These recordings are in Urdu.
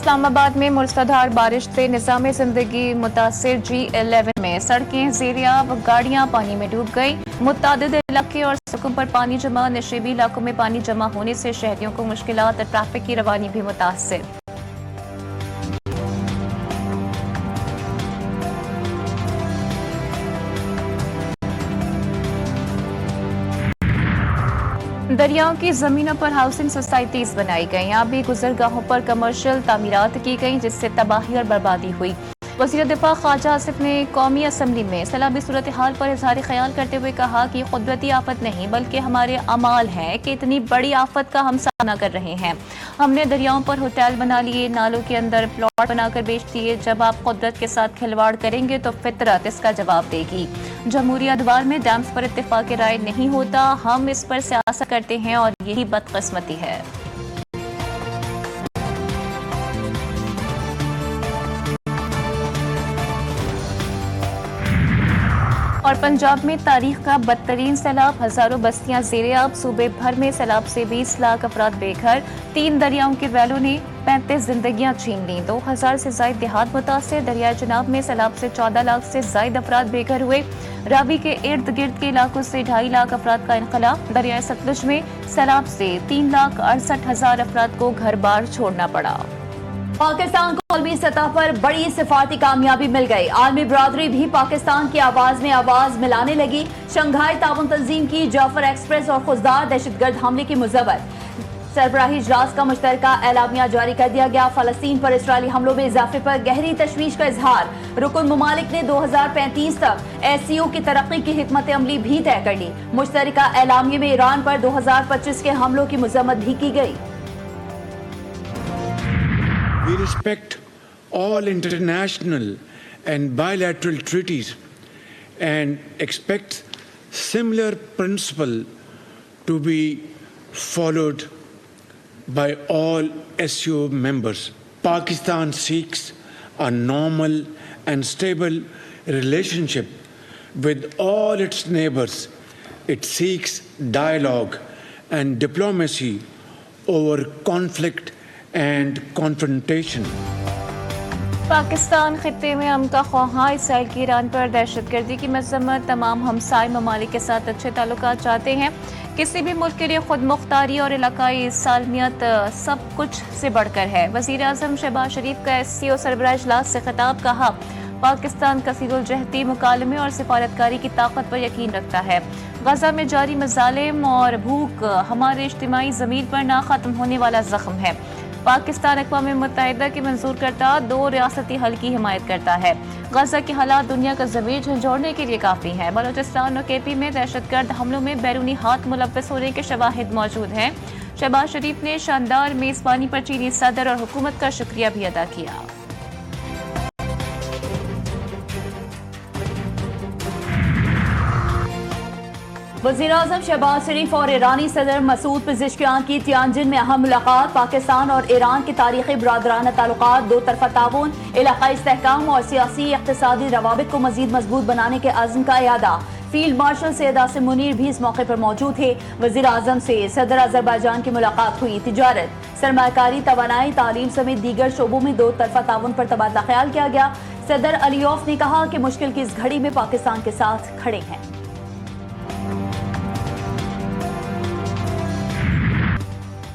اسلام آباد میں موسلادھار بارش سے نظام زندگی متاثر G11 میں سڑکیں زیر آب، گاڑیاں پانی میں ڈوب گئی۔ متعدد علاقے اور سڑکوں پر پانی جمع، نشیبی علاقوں میں پانی جمع ہونے سے شہریوں کو مشکلات اور ٹریفک کی روانی بھی متاثر۔ دریاؤں کی زمینوں پر ہاؤسنگ سوسائٹیز بنائی گئیں، آبی گزرگاہوں پر کمرشل تعمیرات کی گئیں جس سے تباہی اور بربادی ہوئی۔ وزیر دفاع خواجہ آصف نے قومی اسمبلی میں سیلابی صورتحال پر اظہار خیال کرتے ہوئے کہا کہ قدرتی آفت نہیں بلکہ ہمارے اعمال ہیں کہ اتنی بڑی آفت کا ہم سامنا کر رہے ہیں۔ ہم نے دریاؤں پر ہوٹل بنا لیے، نالوں کے اندر پلاٹ بنا کر بیچ دیے۔ جب آپ قدرت کے ساتھ کھلواڑ کریں گے تو فطرت اس کا جواب دے گی۔ جمہوری ادوار میں ڈیمز پر اتفاق رائے نہیں ہوتا، ہم اس پر سیاست کرتے ہیں اور یہی بدقسمتی ہے۔ اور پنجاب میں تاریخ کا بدترین سیلاب، ہزاروں بستیاں زیر آب، صوبے بھر میں سیلاب سے 20 لاکھ افراد بے گھر، 3 دریاؤں کے ویلوں نے 35 زندگیاں چھین لیں، 2000 سے زائد دیہات متاثر، دریائے چناب میں سیلاب سے 14 لاکھ سے زائد افراد بے گھر ہوئے، راوی کے ارد گرد کے علاقوں سے 2.5 لاکھ افراد کا انخلا، دریائے ستلج میں سیلاب سے 3,68,000 افراد کو گھر بار چھوڑنا پڑا۔ پاکستان کو عالمی سطح پر بڑی سفارتی کامیابی مل گئی، عالمی برادری بھی پاکستان کی آواز میں آواز ملانے لگی۔ شنگھائی تعاون تنظیم کی جعفر ایکسپریس اور خضدار دہشت گرد حملے کی مذمت، سربراہی اجلاس کا مشترکہ اعلامیہ جاری کر دیا گیا۔ فلسطین پر اسرائیلی حملوں میں اضافے پر گہری تشویش کا اظہار، رکن ممالک نے 2035 تک SCO کی ترقی کی حکمت عملی بھی طے کر لی۔ مشترکہ اعلامیے میں ایران پر 2025 کے حملوں کی مذمت بھی کی گئی۔ We respect all international and bilateral treaties and expect similar principle to be followed by all SCO members. Pakistan seeks a normal and stable relationship with all its neighbors. It seeks dialogue and diplomacy over conflict and confrontation. Pakistan خطے میں امن کا خواہاں، اسرائیل کی ایران پر دہشت گردی کی مذمت، تمام ہمسائے ممالک کے ساتھ اچھے تعلقات چاہتے ہیں، کسی بھی ملک کے لیے خود مختاری اور علاقائی سالمیت سب کچھ سے بڑھ کر ہے۔ وزیر اعظم شہباز شریف کا SCO سربراہ اجلاس سے خطاب، کہا پاکستان کثیر الجہتی مکالمے اور سفارتکاری کی طاقت پر یقین رکھتا ہے۔ غزہ میں جاری مظالم اور بھوک ہمارے اجتماعی ضمیر پر نہ ختم ہونے والا زخم ہے۔ پاکستان اقوام متحدہ کی منظور کرتا 2 ریاستی حل کی حمایت کرتا ہے۔ غزہ کے حالات دنیا کا ضمیر جھنجھوڑنے کے لیے کافی ہیں۔ بلوچستان اور KP میں دہشت گرد حملوں میں بیرونی ہاتھ ملوث ہونے کے شواہد موجود ہیں۔ شہباز شریف نے شاندار میزبانی پر چینی صدر اور حکومت کا شکریہ بھی ادا کیا۔ وزیر اعظم شہباز شریف اور ایرانی صدر مسعود پزشکیان کی تیانجن میں اہم ملاقات، پاکستان اور ایران کے تاریخی برادرانہ تعلقات، 2 طرفہ تعاون، علاقائی استحکام اور سیاسی اقتصادی روابط کو مزید مضبوط بنانے کے عزم کا اعادہ۔ فیلڈ مارشل سید عاصم منیر بھی اس موقع پر موجود تھے۔ وزیر اعظم سے صدر آذربائیجان کی ملاقات ہوئی۔ تجارت، سرمایہ کاری، توانائی، تعلیم سمیت دیگر شعبوں میں 2 طرفہ تعاون پر تبادلہ خیال کیا گیا۔ صدر علیوف نے کہا کہ مشکل کی اس گھڑی میں پاکستان کے ساتھ کھڑے ہیں۔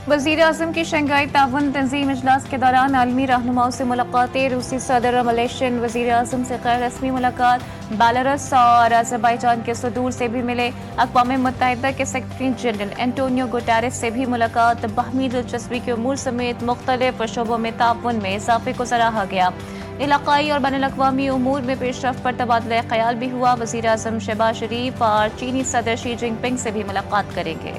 وزیر اعظم کی شنگھائی تعاون تنظیم اجلاس کے دوران عالمی رہنماؤں سے ملاقاتیں، روسی صدر اور ملیشین وزیر اعظم سے غیر رسمی ملاقات، بیلاروس اور آذربائیجان کے صدور سے بھی ملے، اقوام متحدہ کے سیکرٹری جنرل اینٹونیو گوٹیرس سے بھی ملاقات، باہمی دلچسپی کے امور سمیت مختلف شعبوں میں تعاون میں اضافے کو سراہا گیا۔ علاقائی اور بین الاقوامی امور میں پیش رفت پر تبادلہ خیال بھی ہوا۔ وزیر اعظم شہباز شریف اور چینی صدر شی جن پنگ سے بھی ملاقات کریں گے۔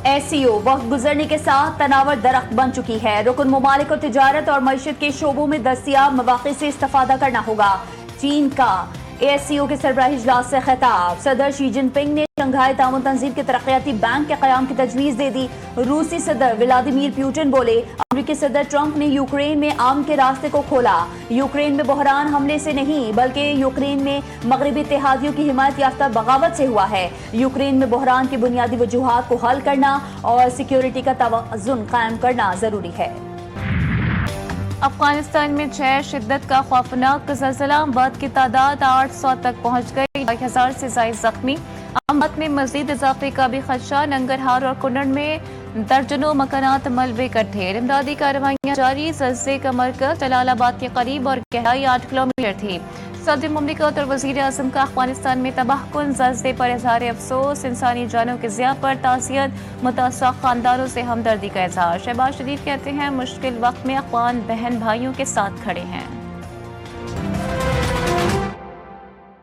SCO وقت گزرنے کے ساتھ تناور درخت بن چکی ہے، رکن ممالک کو تجارت اور معیشت کے شعبوں میں دستیاب مواقع سے استفادہ کرنا ہوگا۔ چین کا SCO کے سربراہی اجلاس سے خطاب، صدر شی جن پنگ نے شنگھائی تعاون تنظیم کے ترقیاتی بینک کے قیام کی تجویز دے دی۔ روسی صدر ولادیمیر پوٹن بولے امریکی صدر ٹرمپ نے یوکرین میں امن کے راستے کو کھولا. یوکرین میں بحران حملے سے نہیں بلکہ یوکرین میں مغربی اتحادیوں کی حمایت یافتہ بغاوت سے ہوا ہے. یوکرین میں بحران کی بنیادی وجوہات کو حل کرنا اور سیکیورٹی کا توازن قائم کرنا ضروری ہے. افغانستان میں 6 شدت کا خوفناک زلزلہ، اموات کی تعداد 800 تک پہنچ گئی، 1000 سے زائد زخمی. اموات میں مزید اضافے کا بھی خدشہ، ننگرہار اور کنڑ میں درجنوں مکانات ملبے کا ڈھیر. امدادی کارروائیاں جاری. زلزلے کا مرکز جلال آباد کے قریب اور گہرائی 8 کلومیٹر تھی. صدر مملکت اور وزیر اعظم کا افغانستان میں تباہ کن زلزلے پر اظہار افسوس، انسانی جانوں کے ضیاع پر تعزیت، متاثرہ خاندانوں سے ہمدردی کا اظہار. شہباز شریف کہتے ہیں مشکل وقت میں افغان بہن بھائیوں کے ساتھ کھڑے ہیں.